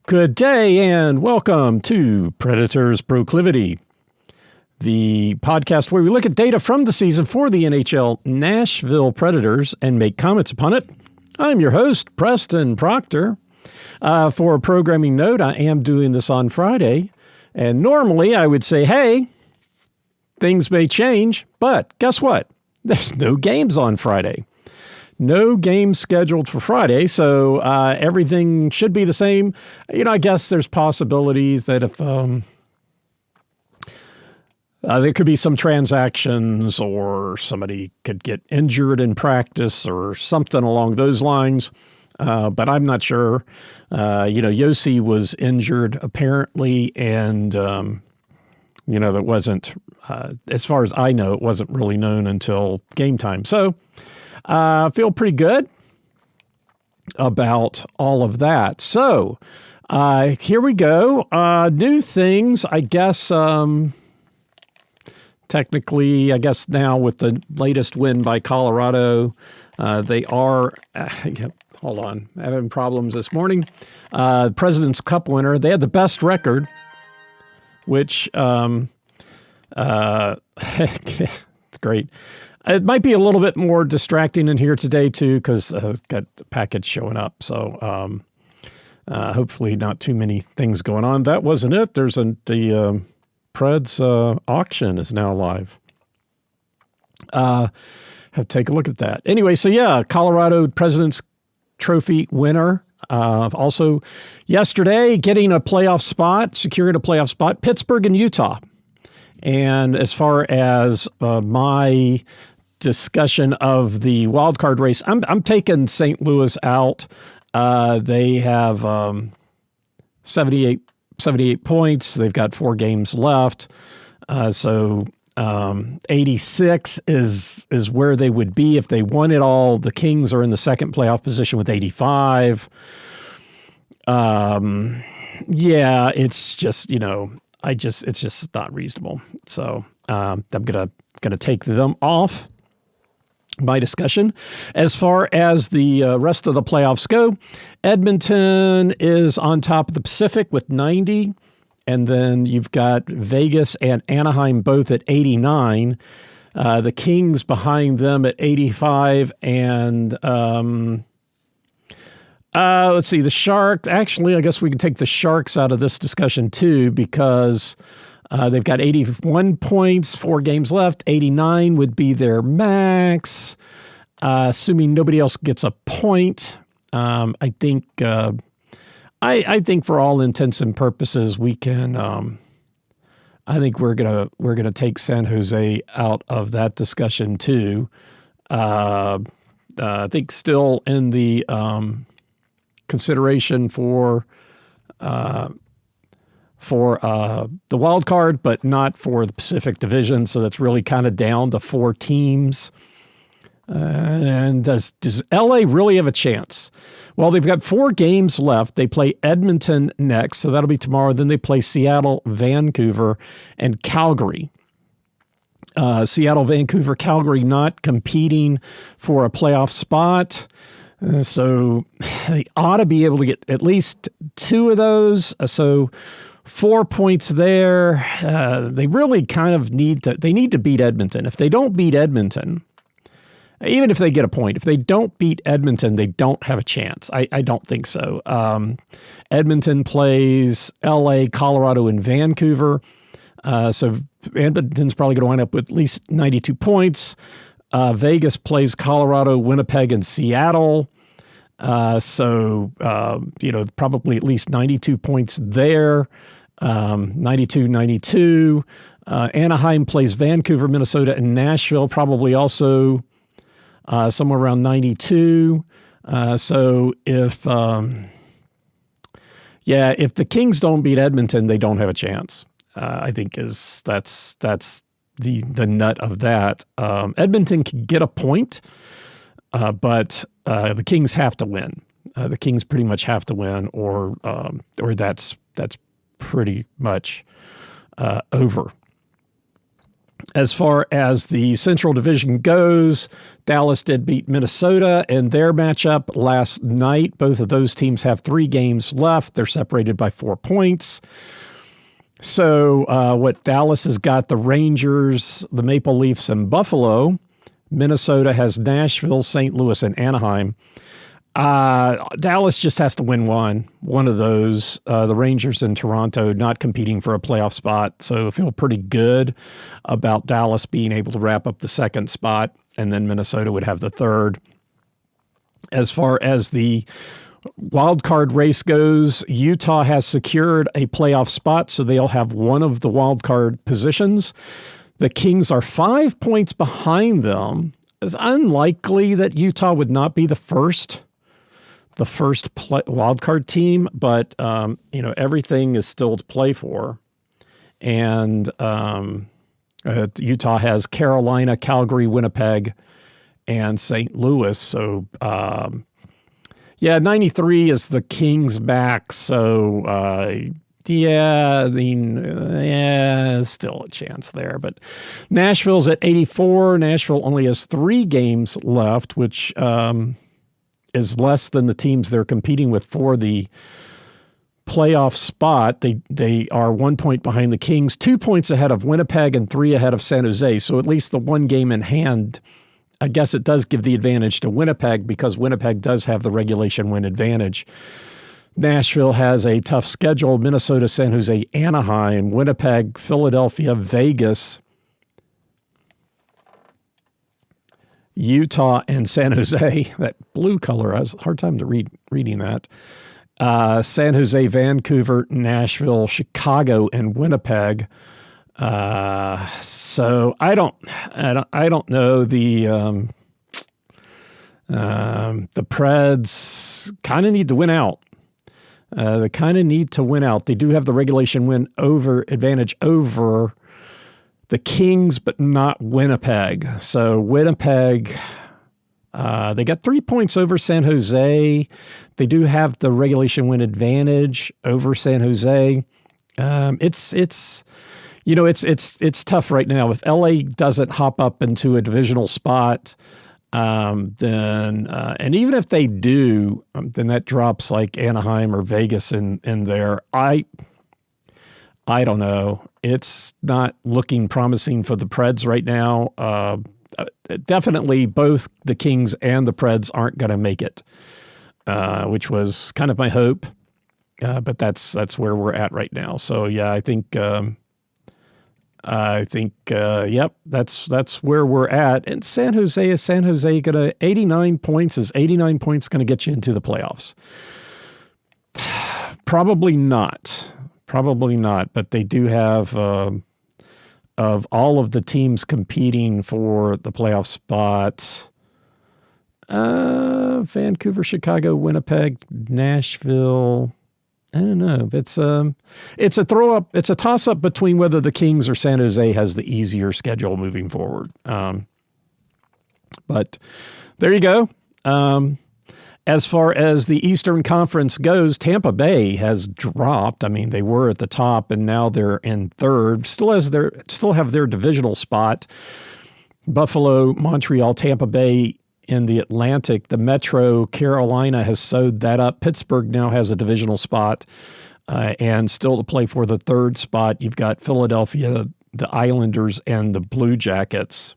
Good day and welcome to Predators Proclivity, the podcast where we look at data from the season for the NHL Nashville Predators and make comments upon it. I'm your host, Preston Proctor. For a programming note, I am doing this on Friday, and normally I would say, hey, things may change, but guess what? There's no games on Friday. No games scheduled for Friday, so everything should be the same. I guess there's possibilities that if there could be some transactions or somebody could get injured in practice or something along those lines, but I'm not sure. Yossi was injured apparently, and that wasn't, as far as I know, it wasn't really known until game time. So I feel pretty good about all of that. So here we go. New things, I guess, technically, I guess now with the latest win by Colorado, they are, hold on, having problems this morning. President's Cup winner, they had the best record, which, great. It might be a little bit more distracting in here today, too, because I've got the package showing up. So hopefully not too many things going on. That wasn't it. There's the Preds auction is now live. Have to take a look at that. Anyway, so yeah, Colorado President's Trophy winner. Also yesterday, getting a playoff spot, securing a playoff spot, Pittsburgh and Utah. And as far as my discussion of the wild card race, I'm taking St. Louis out. They have 78 points. They've got 4 games left. So 86 is where they would be if they won it all. The Kings are in the second playoff position with 85. Yeah, it's just, it's just not reasonable. So I'm gonna take them off my discussion. As far as the rest of the playoffs go, Edmonton is on top of the Pacific with 90, and then you've got Vegas and Anaheim both at 89. The Kings behind them at 85, and let's see, the Sharks. Actually, I guess we can take the Sharks out of this discussion too, because they've got 81 points, 4 games left. 89 would be their max, assuming nobody else gets a point. I think for all intents and purposes, we can. I think we're gonna take San Jose out of that discussion too. I think still in the consideration for the wild card, but not for the Pacific Division. So that's really kind of down to 4 teams. And does LA really have a chance? Well, they've got 4 games left. They play Edmonton next, so that'll be tomorrow. Then they play Seattle, Vancouver, and Calgary. Seattle, Vancouver, Calgary not competing for a playoff spot. So they ought to be able to get at least 2 of those. So 4 points there. They really kind of need to beat Edmonton. If they don't beat Edmonton, even if they get a point, if they don't beat Edmonton, they don't have a chance. I don't think so. Edmonton plays LA, Colorado, and Vancouver. So Edmonton's probably going to wind up with at least 92 points. Vegas plays Colorado, Winnipeg, and Seattle. So probably at least 92 points there. 92. Anaheim plays Vancouver, Minnesota, and Nashville, probably also somewhere around 92. So if the Kings don't beat Edmonton, they don't have a chance. I think that's the nut of that. Edmonton can get a point, but the Kings have to win. The Kings pretty much have to win, or that's pretty much over. As far as the Central Division goes, Dallas did beat Minnesota in their matchup last night. Both of those teams have 3 games left. They're separated by 4 points. So what Dallas has got, the Rangers, the Maple Leafs, and Buffalo. Minnesota has Nashville, St. Louis, and Anaheim. Dallas just has to win one of those. The Rangers and Toronto not competing for a playoff spot. So I feel pretty good about Dallas being able to wrap up the second spot, and then Minnesota would have the third. As far as the wild card race goes, Utah has secured a playoff spot, so they'll have one of the wild card positions. The Kings are 5 points behind them. It's unlikely that Utah would not be the first wild card team, but everything is still to play for. And Utah has Carolina, Calgary, Winnipeg, and St. Louis. So 93 is the Kings back. So still a chance there. But Nashville's at 84. Nashville only has 3 games left, which is less than the teams they're competing with for the playoff spot. They are 1 point behind the Kings, 2 points ahead of Winnipeg, and 3 ahead of San Jose. So at least the one game in hand, I guess it does give the advantage to Winnipeg because Winnipeg does have the regulation win advantage. Nashville has a tough schedule: Minnesota, San Jose, Anaheim, Winnipeg, Philadelphia, Vegas, Utah, and San Jose. That blue color, I was a hard time to reading that. San Jose, Vancouver, Nashville, Chicago, and Winnipeg. So I don't know. The Preds kind of need to win out. They kind of need to win out. They do have the regulation win advantage over the Kings, but not Winnipeg. So Winnipeg, they got 3 points over San Jose. They do have the regulation win advantage over San Jose. It's tough right now. If LA doesn't hop up into a divisional spot, then and even if they do, then that drops like Anaheim or Vegas in there. I don't know. It's not looking promising for the Preds right now. Definitely both the Kings and the Preds aren't going to make it, which was kind of my hope. But that's where we're at right now. So yeah, I think that's where we're at. And San Jose going to 89 points? Is 89 points going to get you into the playoffs? Probably not. But they do have, of all of the teams competing for the playoff spot, Vancouver, Chicago, Winnipeg, Nashville. I don't know. It's a throw up. It's a toss up between whether the Kings or San Jose has the easier schedule moving forward. But there you go. As far as the Eastern Conference goes, Tampa Bay has dropped. I mean, they were at the top and now they're in third. Still have their divisional spot. Buffalo, Montreal, Tampa Bay in the Atlantic. The Metro, Carolina has sewed that up. Pittsburgh now has a divisional spot and still to play for the third spot. You've got Philadelphia, the Islanders, and the Blue Jackets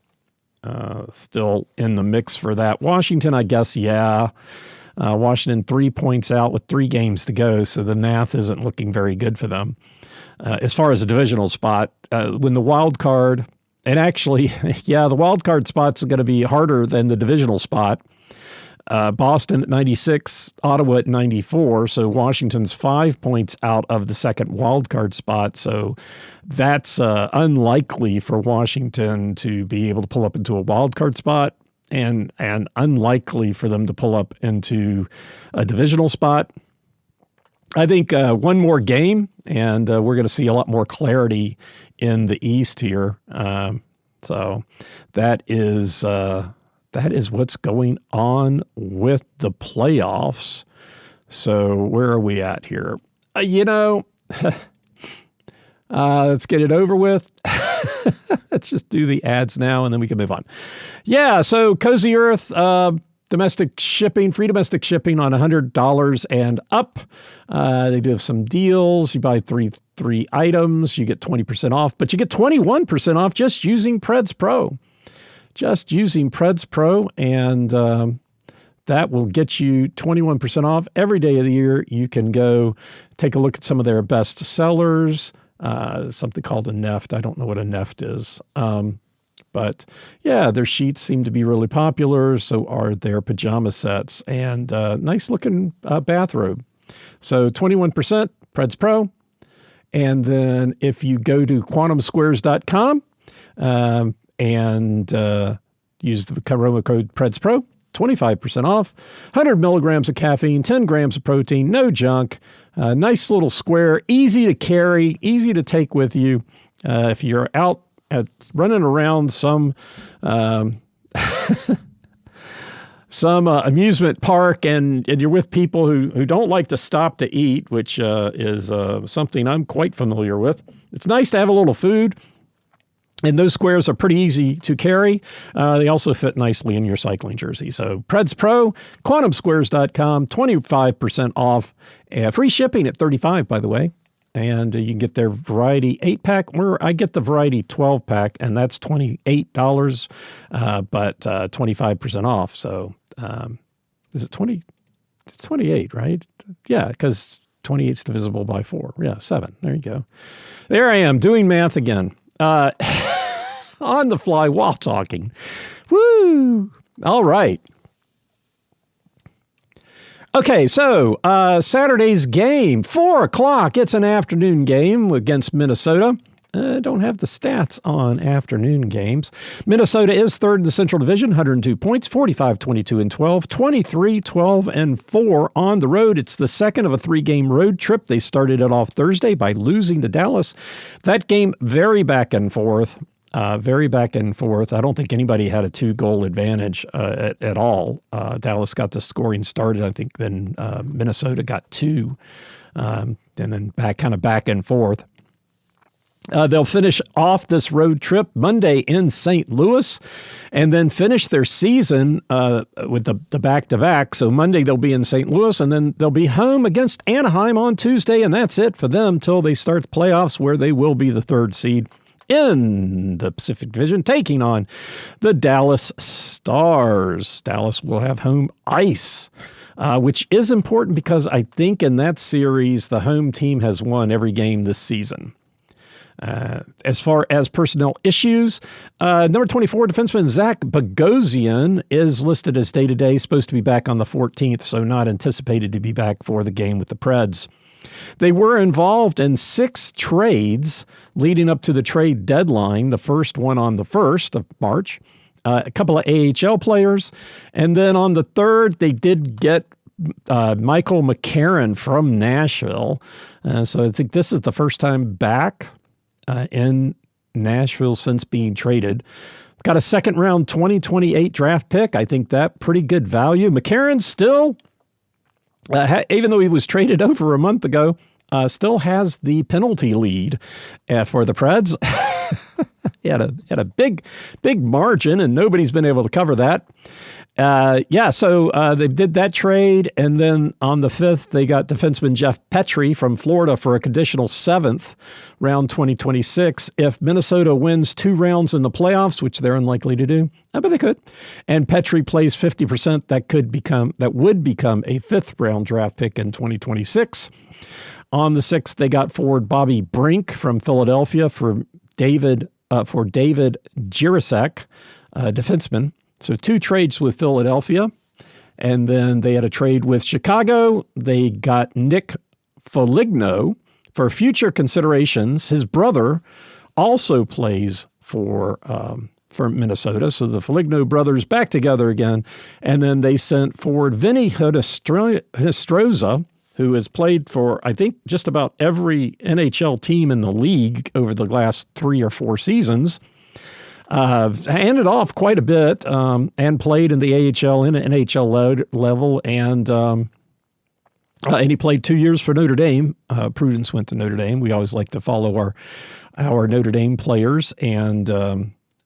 still in the mix for that. Washington, I guess, yeah. Washington 3 points out with 3 games to go, so the math isn't looking very good for them. As far as a divisional spot, when the wild card, and actually, yeah, the wild card spot's going to be harder than the divisional spot. Boston at 96, Ottawa at 94, so Washington's 5 points out of the second wild card spot, so that's unlikely for Washington to be able to pull up into a wild card spot. And unlikely for them to pull up into a divisional spot. I think one more game, and we're going to see a lot more clarity in the East here. So that is what's going on with the playoffs. So where are we at here? Let's get it over with. Let's just do the ads now, and then we can move on. Yeah, so Cozy Earth, domestic shipping, free domestic shipping on $100 and up. They do have some deals. You buy three items, you get 20% off, but you get 21% off just using Preds Pro. Just using Preds Pro, and that will get you 21% off every day of the year. You can go take a look at some of their best sellers, something called a neft. I don't know what a neft is. But yeah, their sheets seem to be really popular. So are their pajama sets, and nice looking bathrobe. So 21% Preds Pro. And then if you go to quantumsquares.com and use the promo code Preds Pro, 25% off, 100 milligrams of caffeine, 10 grams of protein, no junk, nice little square, easy to carry, easy to take with you. If you're out running around some amusement park and you're with people who don't like to stop to eat, which is something I'm quite familiar with. It's nice to have a little food, and those squares are pretty easy to carry. They also fit nicely in your cycling jersey. So Preds Pro, quantumsquares.com, 25% off, free shipping at $35, by the way. And you can get their variety 8-pack, where I get the variety 12-pack, and that's $28, but 25% off. So is it 20? It's 28, right? Yeah, because 28 is divisible by 4. Yeah, 7. There you go. There I am doing math again. On the fly while talking. Woo! All right. Okay, so Saturday's game, 4 o'clock. It's an afternoon game against Minnesota. I don't have the stats on afternoon games. Minnesota is third in the Central Division, 102 points, 45, 22, and 12, 23, 12, and 4 on the road. It's the second of a 3-game road trip. They started it off Thursday by losing to Dallas. That game, very back and forth. Very back and forth. I don't think anybody had a 2-goal advantage at all. Dallas got the scoring started. I think then Minnesota got 2, and then back and forth. They'll finish off this road trip Monday in St. Louis, and then finish their season with the back-to-back. So Monday they'll be in St. Louis, and then they'll be home against Anaheim on Tuesday, and that's it for them till they start the playoffs, where they will be the 3rd seed in the Pacific Division, taking on the Dallas Stars. Dallas will have home ice, which is important because I think in that series, the home team has won every game this season. As far as personnel issues, number 24 defenseman Zach Bogosian is listed as day-to-day, supposed to be back on the 14th, so not anticipated to be back for the game with the Preds. They were involved in 6 trades leading up to the trade deadline, the first one on the 1st of March, a couple of AHL players, and then on the 3rd, they did get Michael McCarron from Nashville. So I think this is the first time back in Nashville since being traded. Got a second-round 2028 draft pick. I think that pretty good value. McCarron still, even though he was traded over a month ago, still has the penalty lead for the Preds. He had a big margin, and nobody's been able to cover that. So they did that trade, and then on the 5th, they got defenseman Jeff Petrie from Florida for a conditional 7th round 2026. If Minnesota wins 2 rounds in the playoffs, which they're unlikely to do, but they could, and Petrie plays 50%, that would become a 5th round draft pick in 2026. On the 6th, they got forward Bobby Brink from Philadelphia for David Jirasek, defenseman. So 2 trades with Philadelphia, and then they had a trade with Chicago. They got Nick Foligno for future considerations. His brother also plays for Minnesota, so the Foligno brothers back together again. And then they sent forward Vinny Hinostroza, who has played for, I think, just about every NHL team in the league over the last 3 or 4 seasons. Handed off quite a bit and played in the AHL and NHL level, and And he played 2 years for Notre Dame. Prudence went to Notre Dame. We always like to follow our Notre Dame players. And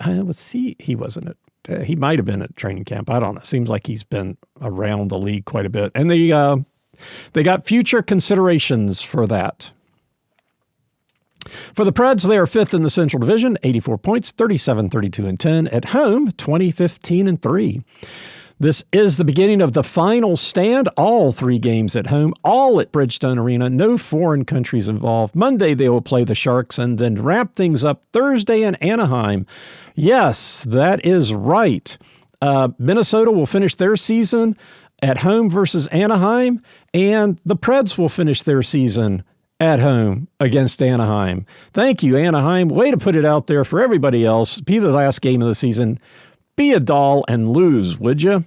let's see, he wasn't at he might have been at training camp. I don't know. Seems like he's been around the league quite a bit. And they got future considerations for that. For the Preds, they are fifth in the Central Division, 84 points, 37, 32, and 10. At home, 20, 15, and 3. This is the beginning of the final stand. All 3 games at home, all at Bridgestone Arena. No foreign countries involved. Monday, they will play the Sharks and then wrap things up Thursday in Anaheim. Yes, that is right. Minnesota will finish their season at home versus Anaheim, and the Preds will finish their season at home against Anaheim. Thank you, Anaheim. Way to put it out there for everybody else. Be the last game of the season. Be a doll and lose, would you?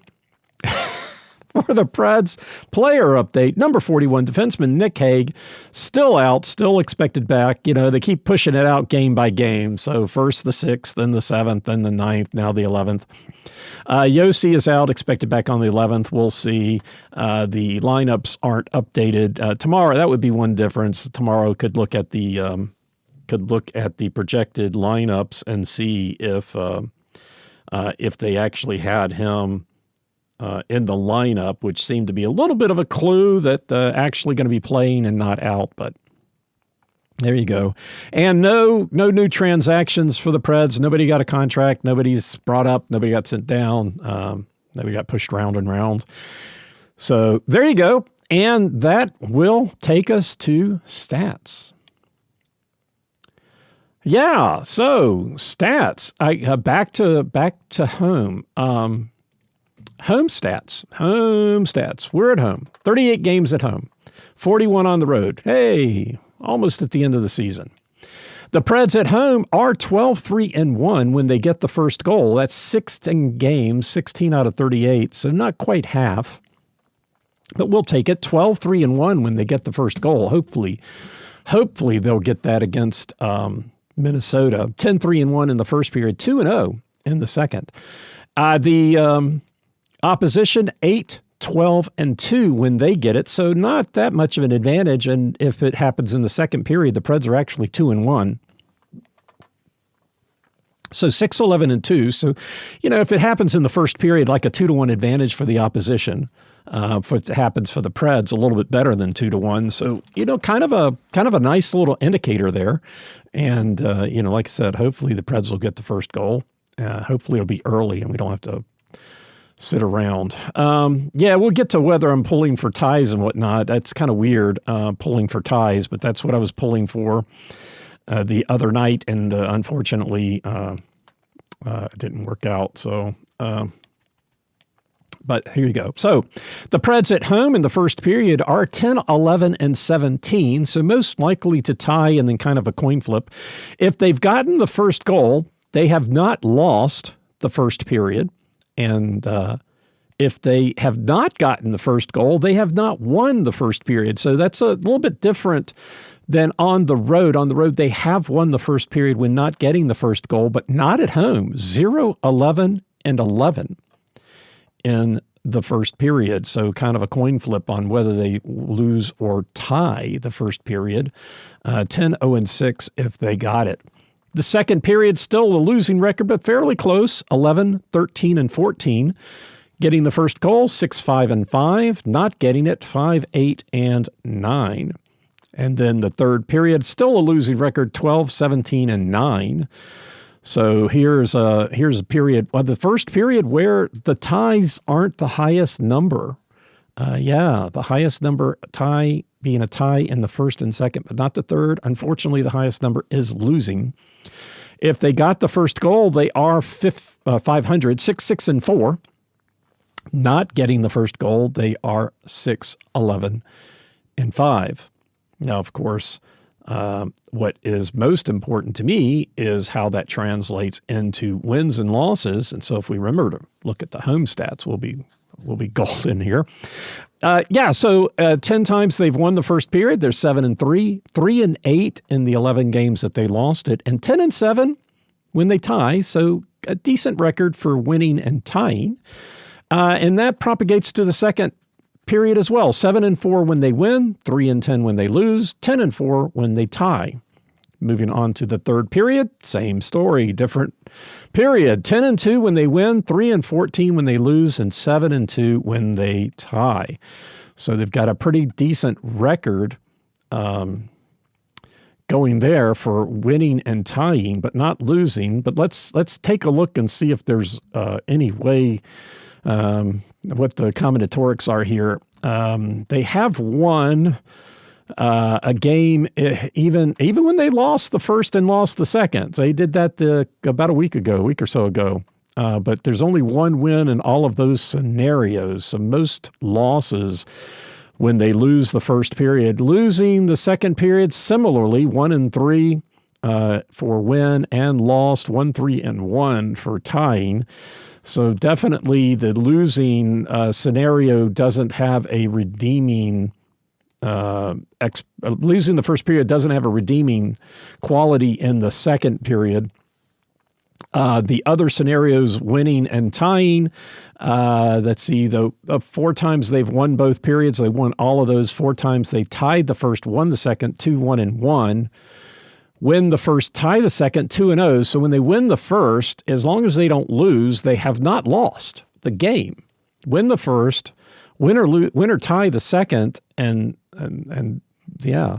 For the Preds, player update, number 41 defenseman Nick Hague, still out, still expected back. You know, they keep pushing it out game by game. So first the 6th, then the 7th, then the 9th, now the 11th. Yossi is out, expected back on the 11th. We'll see. The lineups aren't updated. Tomorrow, that would be one difference. Tomorrow could look at the projected lineups and see if they actually had him in the lineup, which seemed to be a little bit of a clue that actually going to be playing and not out, but there you go. And no new transactions for the Preds. Nobody got a contract. Nobody's brought up. Nobody got sent down. Nobody got pushed round and round. So there you go. And that will take us to stats. Yeah, so stats. Back to home. Home stats. We're at home. 38 games at home. 41 on the road. Hey, almost at the end of the season. The Preds at home are 12-3-1 when they get the first goal. That's 16 games, 16 out of 38, so not quite half. But we'll take it. 12-3-1 when they get the first goal. Hopefully they'll get that against Minnesota. 10-3-1 in the first period, 2-0 in the second. The opposition 8-12-2 when they get it, so not that much of an advantage. And if it happens in the second period, the Preds are actually 2-1. So 6-11-2. So, you know, if it happens in the first period, like a 2-1 advantage for the opposition, if it happens for the Preds, a little bit better than 2-1. So, you know, kind of a nice little indicator there. And you know, like I said, hopefully the Preds will get the first goal. Hopefully it'll be early and we don't have to sit around. We'll get to whether I'm pulling for ties and whatnot. That's kind of weird, pulling for ties, but that's what I was pulling for the other night, and unfortunately it didn't work out. So, but here you go. So the Preds at home in the first period are 10-11-17, so most likely to tie and then kind of a coin flip. If they've gotten the first goal, they have not lost the first period. And if they have not gotten the first goal, they have not won the first period. So that's a little bit different than on the road. On the road, they have won the first period when not getting the first goal, but not at home. 0-11-11 in the first period. So kind of a coin flip on whether they lose or tie the first period. 10-0-6 if they got it. The second period, still a losing record, but fairly close, 11-13-14. Getting the first goal, 6-5-5. Not getting it, 5-8-9. And then the third period, still a losing record, 12-17-9. So here's a period, the first period where the ties aren't the highest number. The highest number tie being a tie in the first and second, but not the third. Unfortunately, the highest number is losing. If they got the first goal, they are 500, 6-6-4. Not getting the first goal, they are 6-11-5. Now, of course, what is most important to me is how that translates into wins and losses. And so if we remember to look at the home stats, we'll be golden here. 10 times they've won the first period. They're 7-3, 3-8 in the 11 games that they lost it, and 10-7 when they tie. So a decent record for winning and tying. And that propagates to the second period as well. 7-4 when they win, 3-10 when they lose, 10-4 when they tie. Moving on to the third period, same story, different period. 10-2 when they win, 3-14 when they lose, and 7-2 when they tie. So they've got a pretty decent record going there for winning and tying, but not losing. But let's take a look and see if there's any way what the combinatorics are here. They have won a game even when they lost the first and lost the second. They did that about a week or so ago. But there's only one win in all of those scenarios. So most losses when they lose the first period. Losing the second period, similarly, 1-3 for win and lost, 1-3-1 for tying. So definitely the losing scenario doesn't have a redeeming losing the first period doesn't have a redeeming quality in the second period. The other scenarios, winning and tying, let's see, the 4 times they've won both periods, they won all of those. 4 times they tied the first, won the second, 2-1-1. Win the first, tie the second, 2-0. So when they win the first, as long as they don't lose, they have not lost the game. Win the first, win or tie the second, and yeah.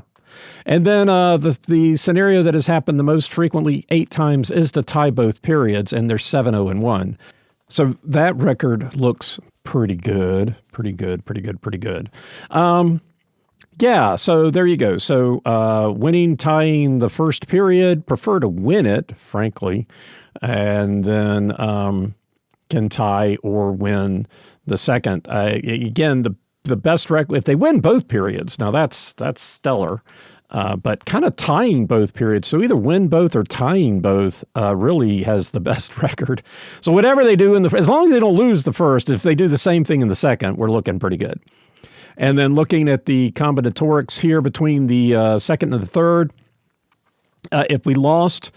And then the scenario that has happened the most frequently 8 times is to tie both periods, and they're 7-0-1. So that record looks pretty good. Yeah, so there you go. So winning, tying the first period, prefer to win it, frankly, and then can tie or win the second. Again, the best record, if they win both periods, now that's stellar. But kind of tying both periods, so either win both or tying both really has the best record. So whatever they do as long as they don't lose the first, if they do the same thing in the second, we're looking pretty good. And then looking at the combinatorics here between the second and the third, if we lost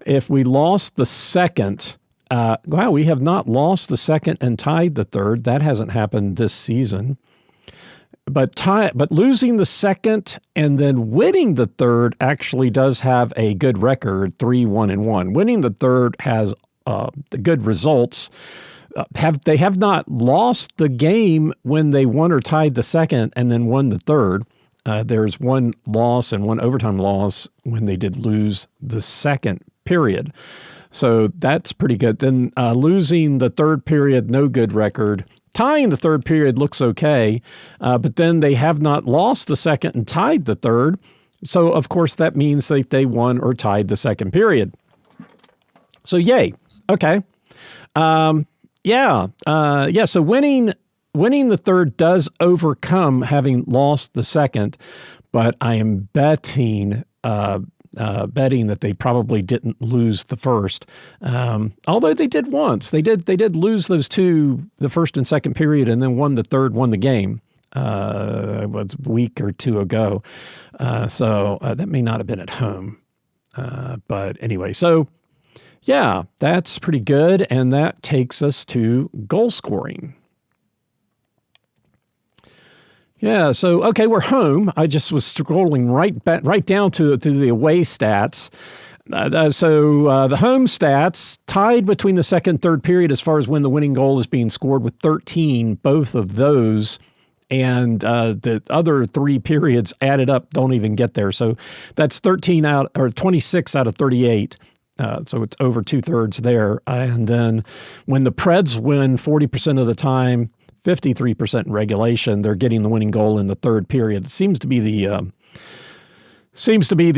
the second, wow, we have not lost the second and tied the third. That hasn't happened this season. But losing the second and then winning the third actually does have a good record, 3-1-1. Winning the third has the good results. They have not lost the game when they won or tied the second and then won the third. There's one loss and one overtime loss when they did lose the second period. So that's pretty good. Then losing the third period, no good record. Tying the third period looks okay, but then they have not lost the second and tied the third. So, of course, that means that they won or tied the second period. So, yay. Okay. So winning the third does overcome having lost the second, but I am betting that they probably didn't lose the first. Although they did once. They did lose those two, the first and second period, and then won the third, won the game. It was a week or two ago. So that may not have been at home. But anyway, so yeah, that's pretty good. And that takes us to goal scoring. Yeah, so, okay, we're home. I just was scrolling right down to the away stats. So the home stats tied between the second and third period as far as when the winning goal is being scored with 13, both of those. And the other 3 periods added up don't even get there. So that's 26 out of 38. So it's over 2/3 there. And then when the Preds win 40% of the time, 53% in regulation, they're getting the winning goal in the third period. It seems to be the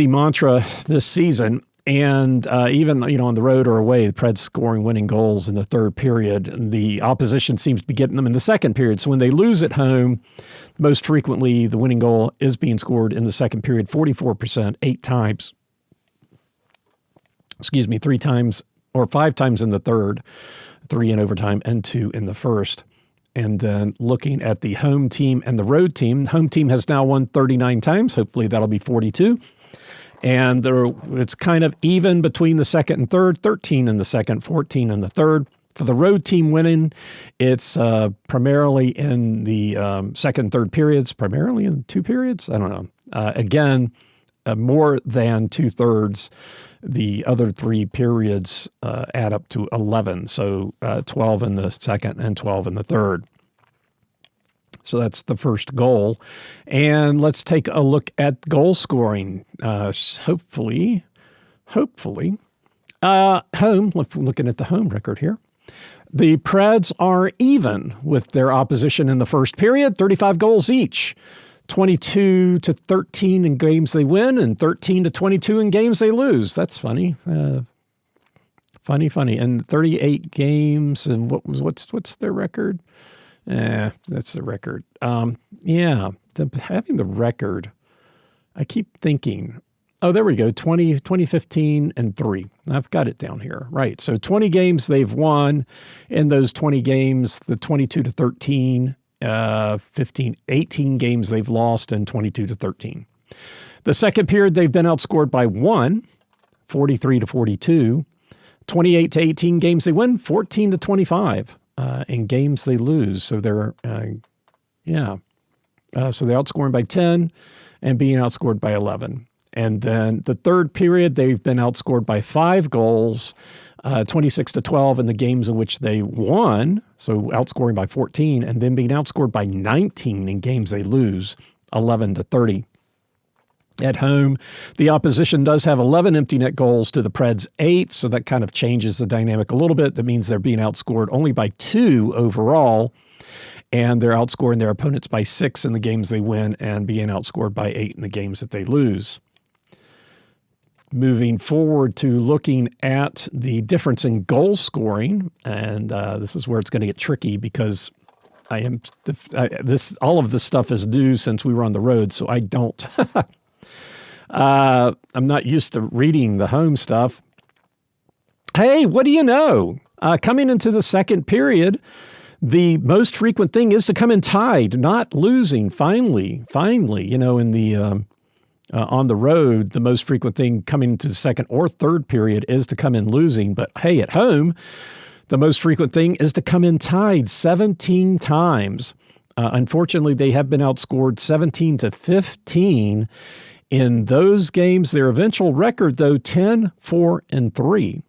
mantra this season. And even on the road or away, the Preds scoring winning goals in the third period. The opposition seems to be getting them in the second period. So when they lose at home, most frequently the winning goal is being scored in the second period, 44%, 8 times. 3 times or 5 times in the third, 3 in overtime and 2 in the first. And then looking at the home team and the road team, home team has now won 39 times. Hopefully that'll be 42. And it's kind of even between the second and third, 13 in the second, 14 in the third. For the road team winning, it's primarily in the second, third periods, primarily in 2 periods. I don't know. Again, more than 2/3. The other 3 periods add up to 11. So 12 in the second and 12 in the third. So that's the first goal. And let's take a look at goal scoring. Hopefully, home, looking at the home record here. The Preds are even with their opposition in the first period, 35 goals each. 22-13 in games they win and 13-22 in games they lose. That's funny. Funny. And 38 games, and what's their record? That's the record. Having the record, I keep thinking, oh, there we go, 2015 and 3. I've got it down here. Right. So 20 games they've won. In those 20 games, the 22-13, 18 games they've lost, and 22-13. The second period, they've been outscored by 1, 43-42. 28-18 games they win, 14-25 in games they lose. So they're, so they're outscoring by 10 and being outscored by 11. And then the third period, they've been outscored by 5 goals, 26-12 in the games in which they won, so outscoring by 14, and then being outscored by 19 in games they lose, 11-30. At home, the opposition does have 11 empty net goals to the Preds' 8, so that kind of changes the dynamic a little bit. That means they're being outscored only by 2 overall, and they're outscoring their opponents by 6 in the games they win and being outscored by 8 in the games that they lose. Moving forward to looking at the difference in goal scoring, and this is where it's going to get tricky because all of this stuff is new since we were on the road, so I don't. I'm not used to reading the home stuff. Hey, what do you know? Coming into the second period, the most frequent thing is to come in tied, not losing. Finally, in the on the road, the most frequent thing coming into the second or third period is to come in losing. But hey, at home, the most frequent thing is to come in tied 17 times. Unfortunately, they have been outscored 17-15 in those games. Their eventual record, though, 10-4-3.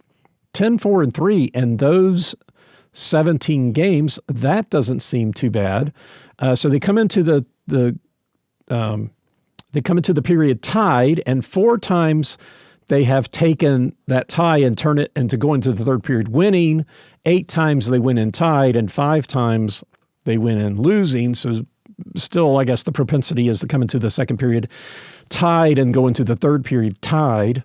10-4-3 in those 17 games. That doesn't seem too bad. So they come into the period tied, and 4 times they have taken that tie and turn it into going to the third period winning. 8 times they win in tied, and 5 times they win in losing. So still, I guess the propensity is to come into the second period tied and go into the third period tied.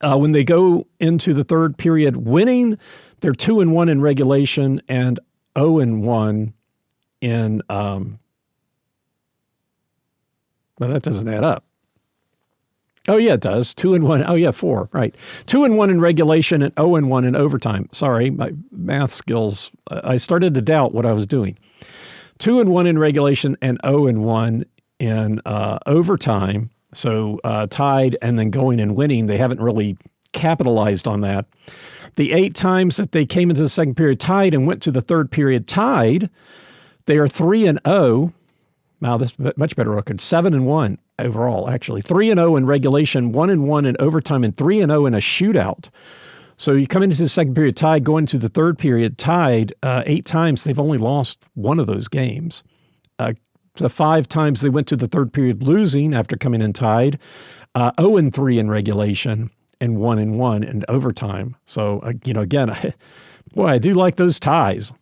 When they go into the third period winning, they're 2-1 in regulation and 0-1 in well, that doesn't add up. Oh, yeah, it does. 2-1. Oh, yeah, 4. Right. 2-1 in regulation and 0-1 in overtime. Sorry, my math skills. I started to doubt what I was doing. 2-1 in regulation and 0-1 in overtime. So tied and then going and winning. They haven't really capitalized on that. The 8 times that they came into the second period tied and went to the third period tied, they are 3-0. Wow, this is much better record. 7-1 overall, actually. 3-0 in regulation, 1-1 in overtime, and 3-0 in a shootout. So you come into the second period tied, go into the third period tied 8 times. They've only lost 1 of those games. The 5 times they went to the third period losing after coming in tied, 0-3 in regulation, and 1-1 in overtime. So, again, I do like those ties.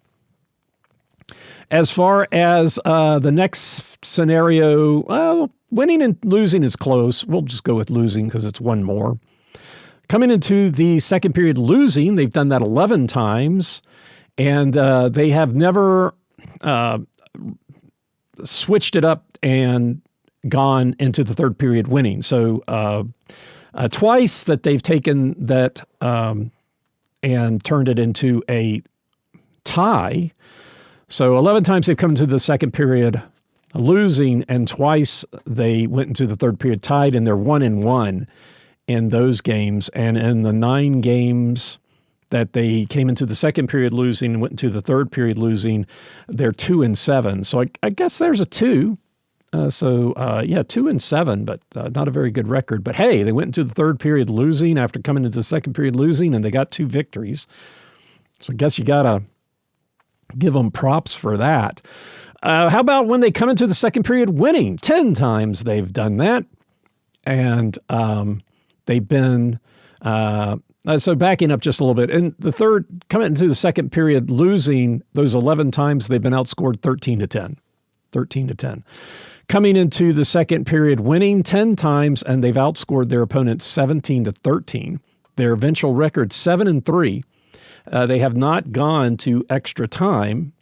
As far as the next scenario, well, winning and losing is close. We'll just go with losing because it's 1 more. Coming into the second period losing, they've done that 11 times, and they have never switched it up and gone into the third period winning. So twice that they've taken that and turned it into a tie. So 11 times they've come into the second period losing, and twice they went into the third period tied, and they're 1-1 in those games. And in the 9 games that they came into the second period losing and went into the third period losing. They're 2-7. So I guess there's a 2. 2-7, but not a very good record. But hey, they went into the third period losing after coming into the second period losing, and they got 2 victories. So I guess you got to give them props for that. How about when they come into the second period winning? 10 times they've done that. And they've been... so backing up just a little bit, in the third, coming into the second period losing, those 11 times they've been outscored 13-10. 13-10. Coming into the second period winning 10 times, and they've outscored their opponents 17-13. Their eventual record 7-3. They have not gone to extra time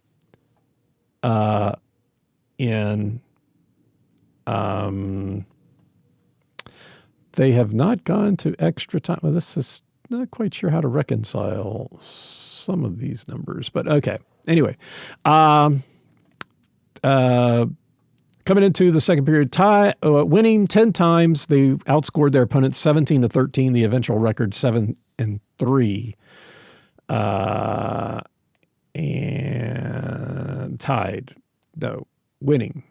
they have not gone to extra time. Well, this is not quite sure how to reconcile some of these numbers, but okay. Anyway, coming into the second period winning 10 times, they outscored their opponents 17-13. The eventual record 7-3. And tied. No, winning.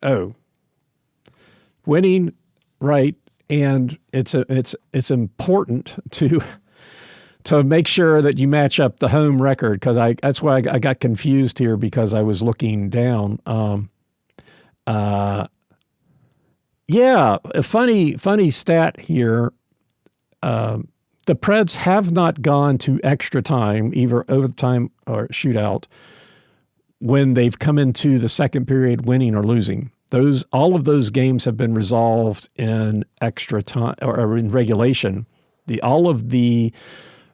Oh, winning, right? And it's important to make sure that you match up the home record, because that's why I got confused here, because I was looking down. A funny stat here. The Preds have not gone to extra time, either overtime or shootout, when they've come into the second period winning or losing. All of those games have been resolved in extra time or in regulation. All of the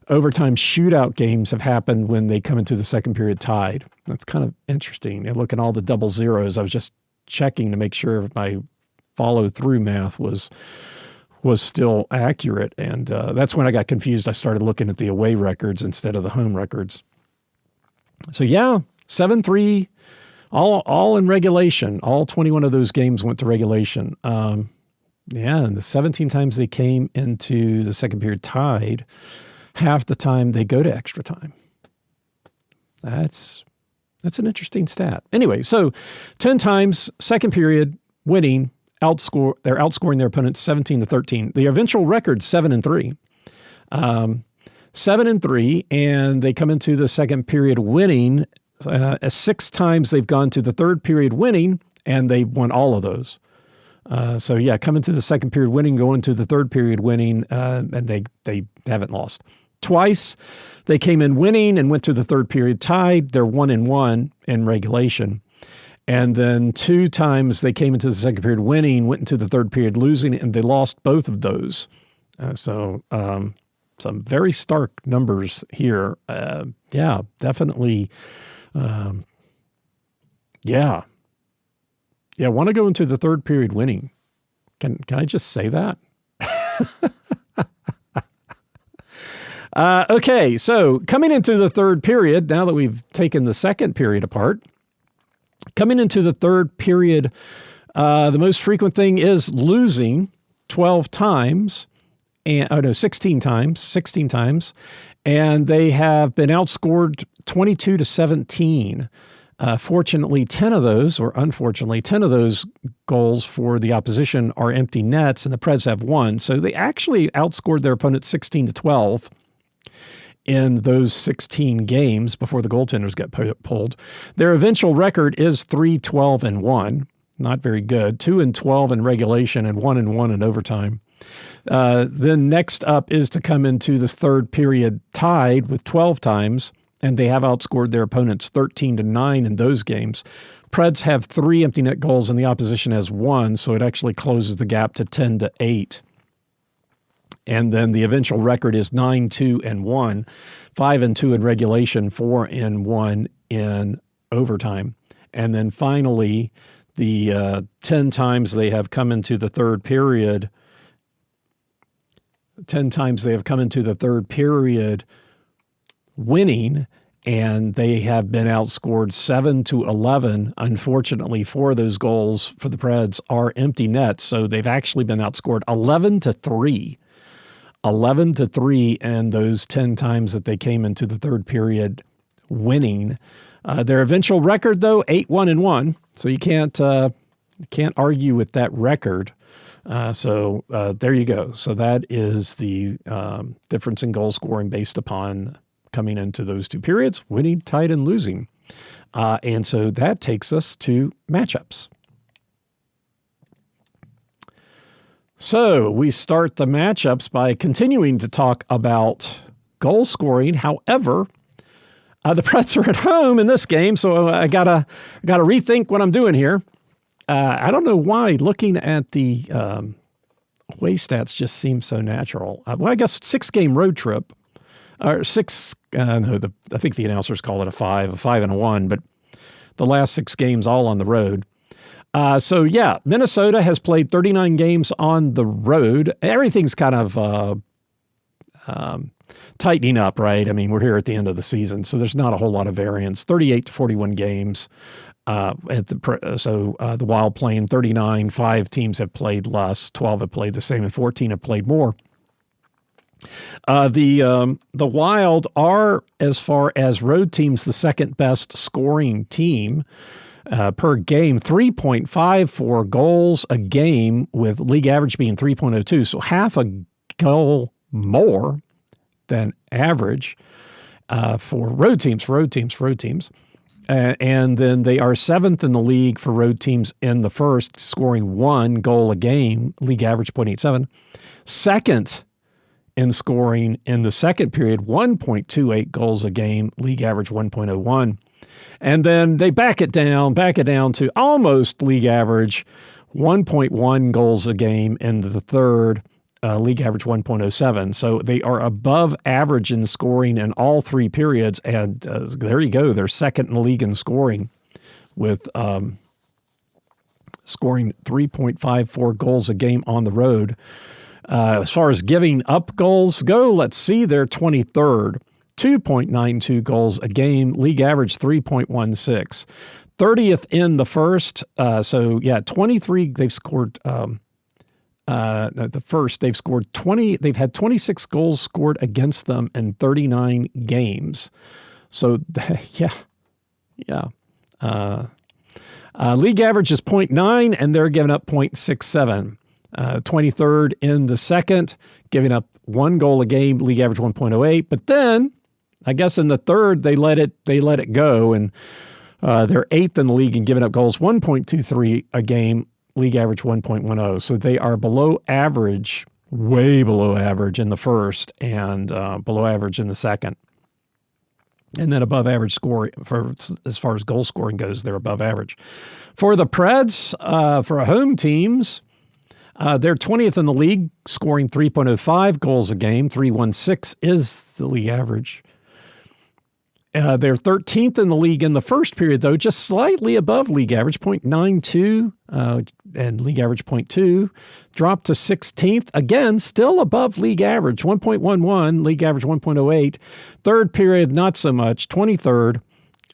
overtime shootout games have happened when they come into the second period tied. That's kind of interesting. And looking at all the double zeros, I was just checking to make sure my follow-through math was still accurate. And that's when I got confused. I started looking at the away records instead of the home records. So 7-3, all in regulation. All 21 of those games went to regulation. And the 17 times they came into the second period tied, half the time they go to extra time. That's an interesting stat. Anyway, so 10 times, second period, winning, they're outscoring their opponents 17-13. The eventual record 7-3. 7-3, and they come into the second period winning. 6 times they've gone to the third period winning, and they won all of those. Come into the second period winning, go into the third period winning, and they haven't lost. Twice they came in winning and went to the third period tied. They're 1-1 in regulation. And then 2 times they came into the second period winning, went into the third period losing, and they lost both of those. Some very stark numbers here. Definitely. Want to go into the third period winning. Can I just say that? Okay, so coming into the third period, now that we've taken the second period apart, coming into the third period, the most frequent thing is losing 12 times, 16 times, and they have been outscored 22-17. Fortunately, 10 of those, or unfortunately, 10 of those goals for the opposition are empty nets, and the Preds have 1. So they actually outscored their opponent 16-12 in those 16 games before the goaltenders got pulled. Their eventual record is 3-12-1. Not very good. 2-12 in regulation and 1-1 in overtime. Then next up is to come into this third period tied with 12 times, and they have outscored their opponents 13-9 in those games. Preds have 3 empty net goals and the opposition has 1, so it actually closes the gap to 10-8. And then the eventual record is 9-2-1, 5-2 in regulation, 4-1 in overtime. And then finally, the 10 times they have come into the third period, 10 times they have come into the third period winning, and they have been outscored 7-11. Unfortunately, 4 of those goals for the Preds are empty nets, so they've actually been outscored 11-3. 11-3 in those 10 times that they came into the third period winning. Their eventual record, though, 8-1-1. So you can't argue with that record. So there you go. So that is the difference in goal scoring based upon coming into those two periods, winning, tied, and losing. And so that takes us to matchups. So we start the matchups by continuing to talk about goal scoring. However, the Preds are at home in this game, so I gotta rethink what I'm doing here. I don't know why looking at the away stats just seems so natural. Well, I guess 6-game road trip, or six. I think the announcers call it a 5 and a 1, but the last 6 games all on the road. So yeah, Minnesota has played 39 games on the road. Everything's kind of tightening up, right? I mean, we're here at the end of the season, so there's not a whole lot of variance. 38-41 games. The Wild playing 39. 5 teams have played less. 12 have played the same, and 14 have played more. The Wild are, as far as road teams, the second best scoring team. Per game, 3.54 goals a game, with league average being 3.02. So half a goal more than average for road teams. And then they are 7th in the league for road teams in the first, scoring 1 goal a game, league average 0.87. Second in scoring in the second period, 1.28 goals a game, league average 1.01. And then they back it down to almost league average, 1.1 goals a game in the third, league average 1.07. So they are above average in scoring in all 3 periods. And there you go. They're second in the league in scoring with scoring 3.54 goals a game on the road. As far as giving up goals go, let's see, they're 23rd. 2.92 goals a game, league average 3.16. 30th in the first. 23. They've scored. The first they've scored 20. They've had 26 goals scored against them in 39 games. So yeah. League average is 0.9, and they're giving up 0.67. 23rd in the second, giving up 1 goal a game, league average 1.08. But then, I guess in the third, they let it go, and they're 8th in the league in giving up goals, 1.23 a game, league average 1.10. So they are below average, way below average in the first, and below average in the second. And then above average score as far as goal scoring goes, they're above average. For the Preds, for home teams, they're 20th in the league, scoring 3.05 goals a game. 3.16 is the league average. They're 13th in the league in the first period, though, just slightly above league average, 0.92, and league average 0.2. Dropped to 16th, again, still above league average, 1.11, league average 1.08. Third period, not so much, 23rd,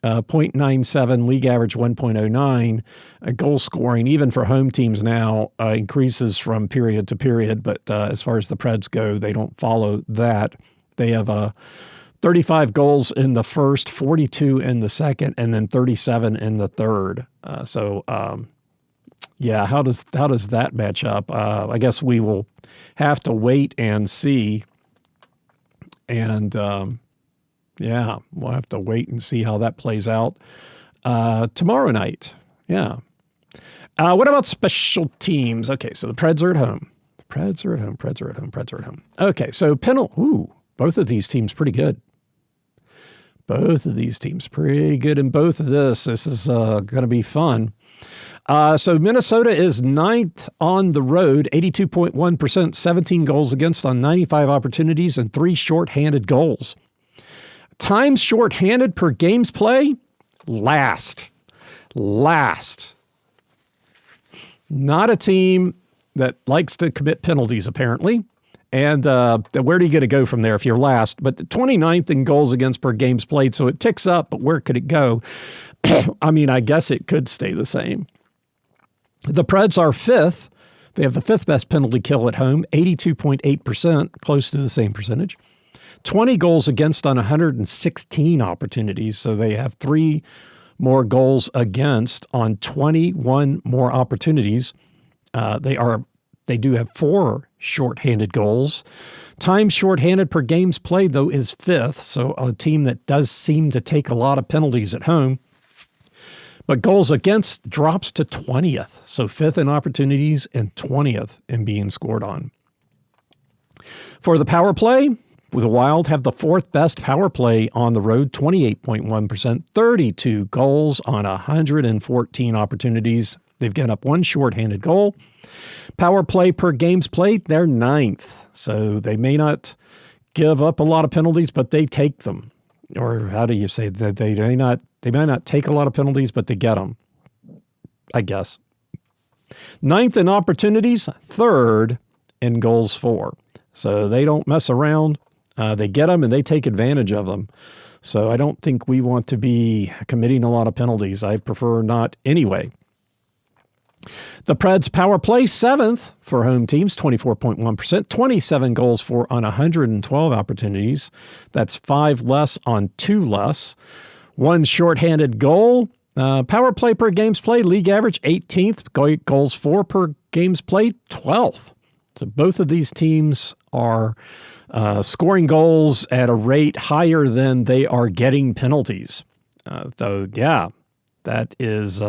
0.97, league average 1.09. Goal scoring, even for home teams now, increases from period to period, but as far as the Preds go, they don't follow that. They have 35 goals in the first, 42 in the second, and then 37 in the third. How does that match up? I guess we will have to wait and see. And we'll have to wait and see how that plays out tomorrow night. Yeah. What about special teams? Okay, so the Preds are at home. Preds are at home. Okay, so both of these teams pretty good. Both of these teams pretty good in both of this. This is going to be fun. So Minnesota is 9th on the road, 82.1%, 17 goals against on 95 opportunities, and 3 shorthanded goals. Times shorthanded per games play, last. Not a team that likes to commit penalties, apparently. And where do you get to go from there if you're last? But 29th in goals against per games played, so it ticks up, but where could it go? I mean, I guess it could stay the same. The Preds are 5th, They have the fifth best penalty kill at home, 82.8%, close to the same percentage. 20 goals against on 116 opportunities, so they have 3 more goals against on 21 more opportunities. They do have 4 shorthanded goals. Time shorthanded per games played, though, is 5th, so a team that does seem to take a lot of penalties at home. But goals against drops to 20th, so 5th in opportunities and 20th in being scored on. For the power play, the Wild have the 4th best power play on the road, 28.1%, 32 goals on 114 opportunities. They've given up 1 shorthanded goal. Power play per games played, they're 9th. So they may not give up a lot of penalties, but they take them. Or how do you say that? They may not take a lot of penalties, but they get them, I guess. 9th in opportunities, 3rd in goals for. So they don't mess around. They get them and they take advantage of them. So I don't think we want to be committing a lot of penalties. I prefer not anyway. The Preds power play 7th for home teams, 24.1%, 27 goals for on 112 opportunities. That's 5 less on 2 less. 1 shorthanded goal. Power play per games played, league average 18th. Goals for per games played, 12th. So both of these teams are scoring goals at a rate higher than they are getting penalties. That is,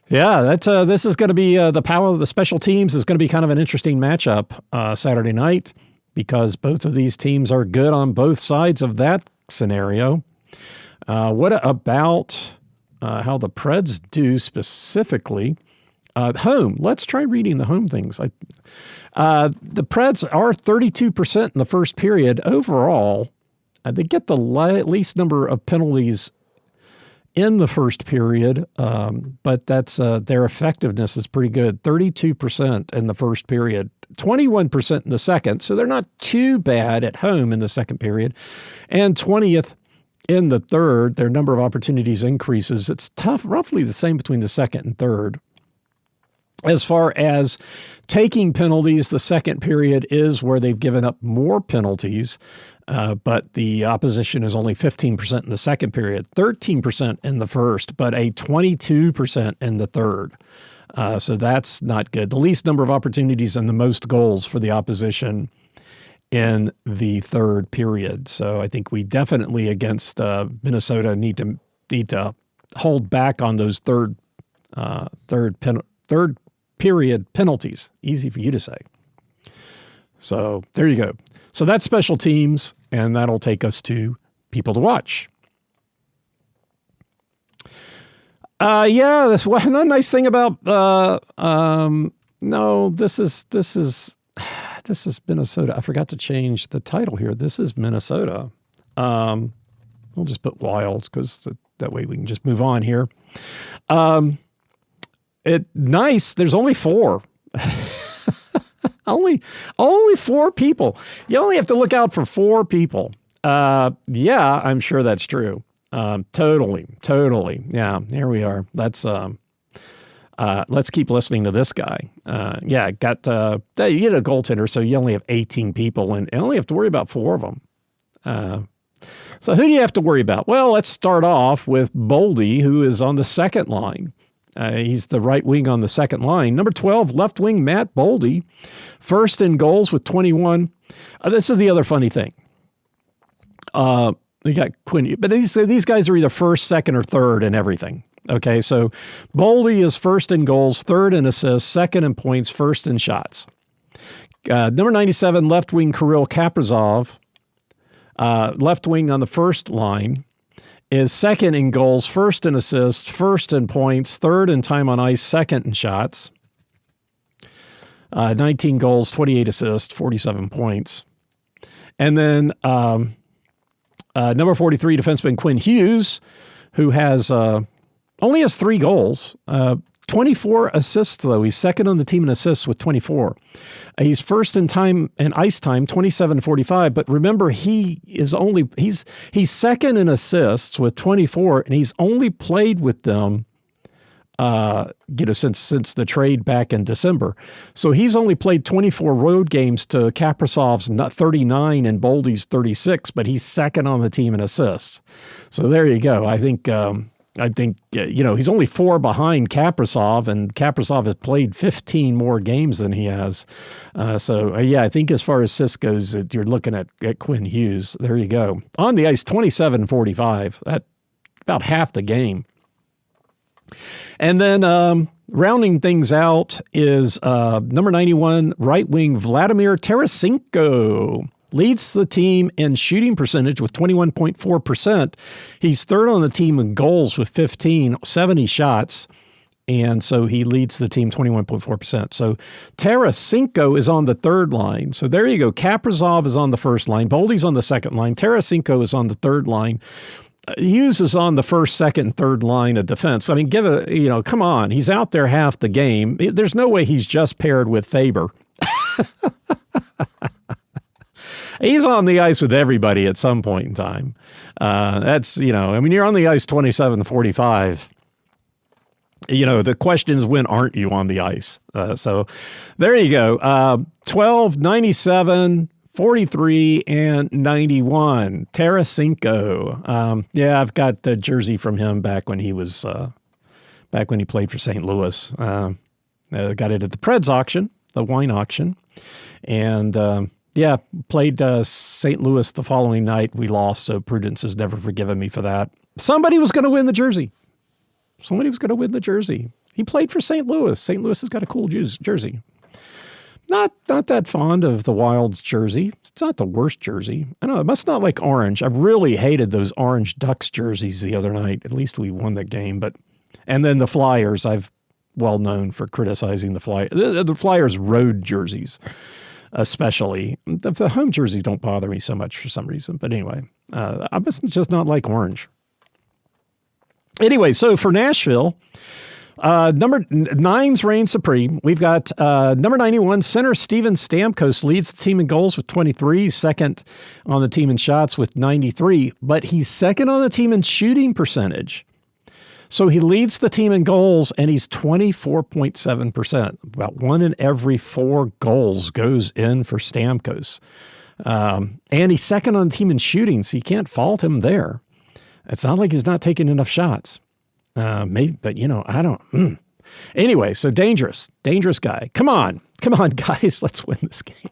this is going to be the power of the special teams is going to be kind of an interesting matchup Saturday night because both of these teams are good on both sides of that scenario. What about how the Preds do specifically? Home. Let's try reading the home things. The Preds are 32% in the first period. Overall, they get the least number of penalties in the first period, but that's their effectiveness is pretty good. 32% in the first period, 21% in the second, so they're not too bad at home in the second period, and 20th in the third. Their number of opportunities increases. It's tough, roughly the same between the second and third. As far as taking penalties, the second period is where they've given up more penalties, but the opposition is only 15% in the second period, 13% in the first, but a 22% in the third. So that's not good. The least number of opportunities and the most goals for the opposition in the third period. So I think we definitely against Minnesota need to hold back on those third period penalties. Easy for you to say. So there you go. So that's special teams, and that'll take us to people to watch. That's one nice thing about this is Minnesota. I forgot to change the title here. This is Minnesota. We'll just put Wild because that way we can just move on here. Nice. There's only 4. only 4 people. You only have to look out for 4 people. I'm sure that's true. Totally. Yeah, here we are. Let's keep listening to this guy. You get a goaltender, so you only have 18 people and only have to worry about 4 of them. So who do you have to worry about? Well, let's start off with Boldy, who is on the second line. He's the right wing on the second line. Number 12, left wing Matt Boldy, first in goals with 21. This is the other funny thing. We got Quinn, but these guys are either first, second, or third in everything. Okay, so Boldy is first in goals, third in assists, second in points, first in shots. Number 97, left wing Kirill Kaprizov, left wing on the first line, is second in goals, first in assists, first in points, third in time on ice, second in shots. 19 goals, 28 assists, 47 points. And then number 43, defenseman Quinn Hughes, who only has 3 goals, 24 assists, though. He's second on the team in assists with 24. He's first in time and ice time, 27-45. But remember, he's second in assists with 24, and he's only played with them since the trade back in December. So he's only played 24 road games to Kaprizov's 39 and Boldy's 36, but he's second on the team in assists. So there you go. I think he's only 4 behind Kaprizov, and Kaprizov has played 15 more games than he has. I think as far as assists goes, you're looking at Quinn Hughes. There you go. On the ice, 27-45. That's about half the game. And then rounding things out is number 91, right wing Vladimir Tarasenko. Leads the team in shooting percentage with 21.4%. He's third on the team in goals with 70 shots. And so he leads the team 21.4%. So Tarasenko is on the third line. So there you go. Kaprizov is on the first line. Boldy's on the second line. Tarasenko is on the third line. Hughes is on the first, second, and third line of defense. I mean, come on. He's out there half the game. There's no way he's just paired with Faber. He's on the ice with everybody at some point in time. You're on the ice 27-45. The question is, when aren't you on the ice? So there you go. 12, 97, 43, and 91. Tarasenko. I've got the jersey from him back when he played for St. Louis. Got it at the Preds auction, the wine auction. And played St. Louis the following night. We lost, so Prudence has never forgiven me for that. Somebody was going to win the jersey. He played for St. Louis. St. Louis has got a cool jersey. Not that fond of the Wild's jersey. It's not the worst jersey. I know it must not like orange. I really hated those orange Ducks jerseys the other night. At least we won the game. And then the Flyers, I've well known for criticizing the Flyers. The Flyers road jerseys, especially. The home jerseys don't bother me so much for some reason. But anyway, I must just not like orange. Anyway, so for Nashville, number 9's reign supreme. We've got number 91, center Steven Stamkos leads the team in goals with 23. He's second on the team in shots with 93, but he's second on the team in shooting percentage. So he leads the team in goals, and he's 24.7%. About 1 in every 4 goals goes in for Stamkos. And he's second on the team in shooting, so you can't fault him there. It's not like he's not taking enough shots. Maybe, but I don't. Anyway, so dangerous guy. Come on, guys, let's win this game.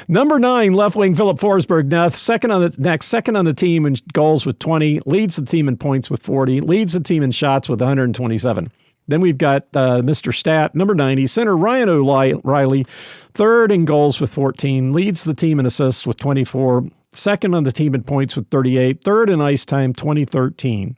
Number 9, left wing Philip Forsberg, second on the team in goals with 20, leads the team in points with 40, leads the team in shots with 127. Then we've got Mr. Stat, number 90, center Ryan O'Reilly, third in goals with 14, leads the team in assists with 24, second on the team in points with 38, third in ice time, 2013.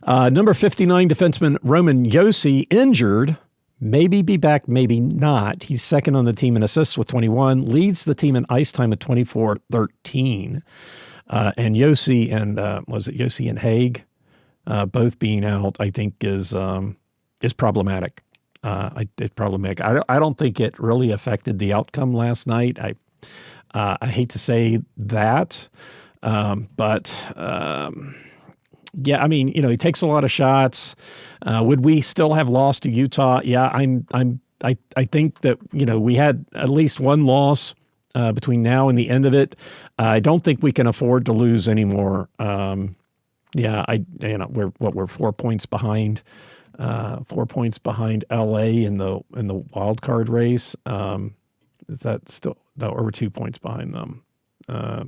Number 59, defenseman Roman Josi, injured. Maybe be back, maybe not. He's second on the team in assists with 21, leads the team in ice time at 24-13. And Josi and, Josi and Haig, both being out, I think is problematic. It's problematic. I don't think it really affected the outcome last night. I hate to say that, but he takes a lot of shots. Would we still have lost to Utah? Yeah, I think that we had at least one loss between now and the end of it. I don't think we can afford to lose anymore. We're 4 points behind. 4 points behind LA in the wild card race. Is that still? No, or we're 2 points behind them.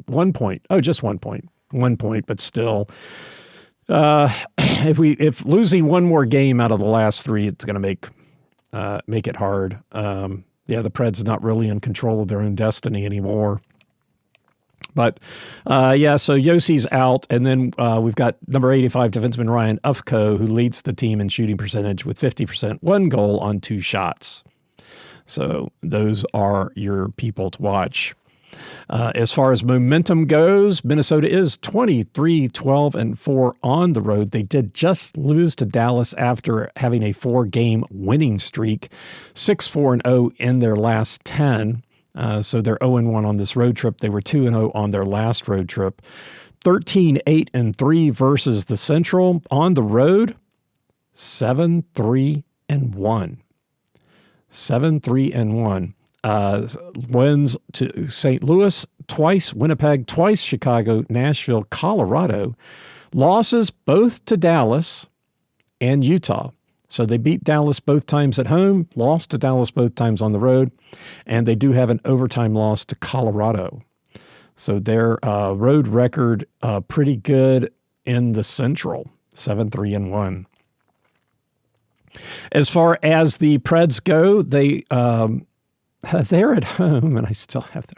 1 point. Oh, just 1 point. 1 point, but still. If losing one more game out of the last 3, it's going to make it hard. The Preds not really in control of their own destiny anymore. But so Yosi's out, and then we've got number 85 defenseman Ryan Ufko, who leads the team in shooting percentage with 50%, 1 goal on 2 shots. So those are your people to watch. As far as momentum goes, Minnesota is 23-12-4 on the road. They did just lose to Dallas after having a 4-game winning streak, 6-4-0 in their last 10. So they're 0-1 on this road trip. They were 2-0 on their last road trip. 13-8-3 versus the Central on the road. 7-3-1. 7-3-1. Wins to St. Louis twice, Winnipeg twice, Chicago, Nashville, Colorado. Losses both to Dallas and Utah. So they beat Dallas both times at home, lost to Dallas both times on the road, and they do have an overtime loss to Colorado. So their road record pretty good in the Central, 7-3-1. As far as the Preds go, they're at home, and I still have them.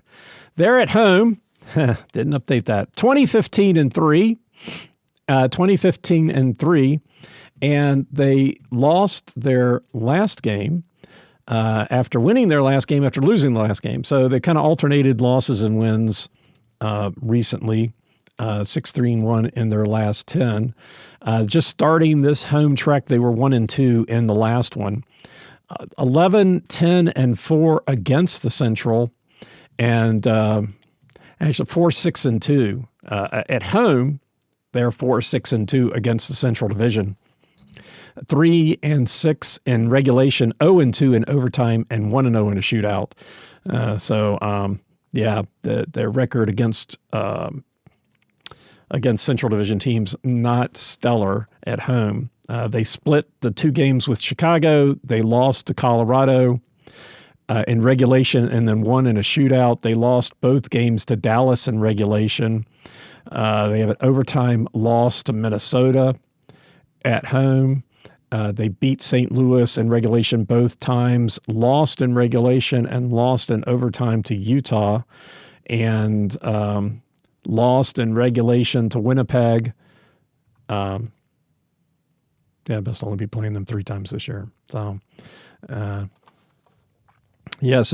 They're at home. Didn't update that. 20-15-3. 20-15-3. And they lost their last game after winning their last game, after losing the last game. So they kind of alternated losses and wins recently, 6-3-1 in their last 10. Just starting this home trek, they were 1-2 in the last one. 11-10-4 against the Central, and actually 4-6-2 at home. They're 4-6-2 against the Central Division. 3-6 in regulation, 0-2 in overtime, and 1-0 in a shootout. Their record against Central Division teams not stellar at home. They split the 2 games with Chicago. They lost to Colorado in regulation and then won in a shootout. They lost both games to Dallas in regulation. They have an overtime loss to Minnesota at home. They beat St. Louis in regulation both times, lost in regulation and lost in overtime to Utah, and lost in regulation to Winnipeg. Best only be playing them 3 times this year. So, so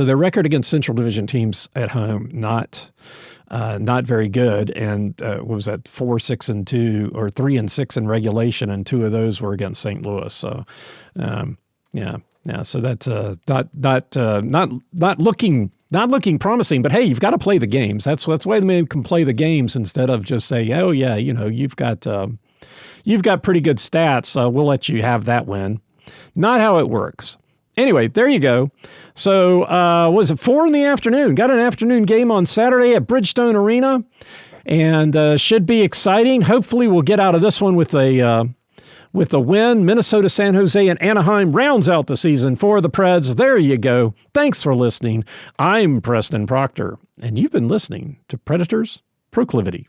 their record against Central Division teams at home, not very good. And what was that, 4-6-2 or 3-6 in regulation, and 2 of those were against St. Louis. So, so that's not looking promising. But hey, you've got to play the games. That's why the men can play the games instead of just say, oh yeah, you've got pretty good stats. We'll let you have that win. Not how it works. Anyway, there you go. So, was it 4 p.m? Got an afternoon game on Saturday at Bridgestone Arena, and should be exciting. Hopefully, we'll get out of this one with a win. Minnesota, San Jose, and Anaheim rounds out the season for the Preds. There you go. Thanks for listening. I'm Preston Proctor, and you've been listening to Predators Proclivity.